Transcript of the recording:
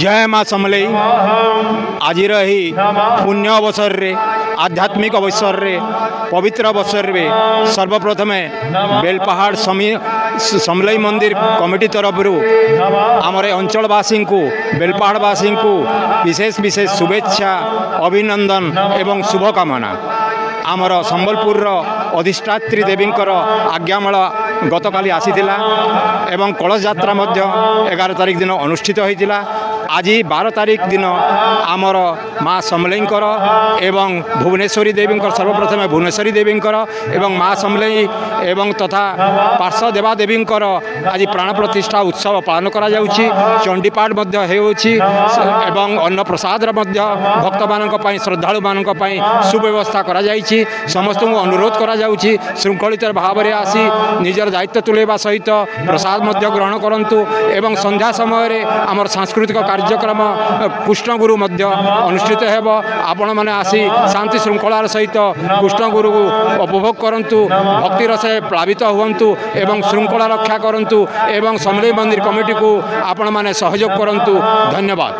जय माँ समलई आज पुण्य अवसर रे आध्यात्मिक अवसर रे पवित्र अवसर रे सर्वप्रथम बेलपहाड़ समलई मंदिर कमिटी तरफ आमर अंचलवासी को बेलपहाड़वासी को विशेष विशेष शुभेच्छा अभिनंदन एवं शुभकामना। आमर संबलपुर अधिष्ठात्री देवींकर आज्ञामाला गतकाली आसीथिला एवं कलश यात्रा 11 तारिख दिन अनुष्ठित होइतिला। आज 12 तारिख दिन आमर माँ समलईंकर एवं भुवनेश्वरी देवींकर सर्वप्रथम भुवनेश्वरी देवींकर एवं माँ समलई एवं तथा पार्श्व देवादेवींकर आज प्राण प्रतिष्ठा उत्सव पालन करा जाउछि। चंडीपाठ मध्य हेउछि एवं अन्न प्रसाद भक्त मानक पई श्रद्धालु मानक पई सुव्यवस्था करा जाइछि। समस्त को अनुरोध करा जाउछि श्रृंखलित भाव में आसी निजर दायित्व तुलेबा सहित प्रसाद मध्य ग्रहण करंतु एवं संध्या समय रे आमर सांस्कृतिक कार्यक्रम कृष्णगुरु मध्य अनुष्ठित हेब। आपण माने आसी शांति श्रृंखलार सहित कृष्णगुरु को उपभोग करंतु भक्ति रस प्लावित हुवंतु एवं श्रृंखला रक्षा करंतु एवं समलई मंदिर कमिटी को आपण माने सहयोग करंतु। धन्यवाद।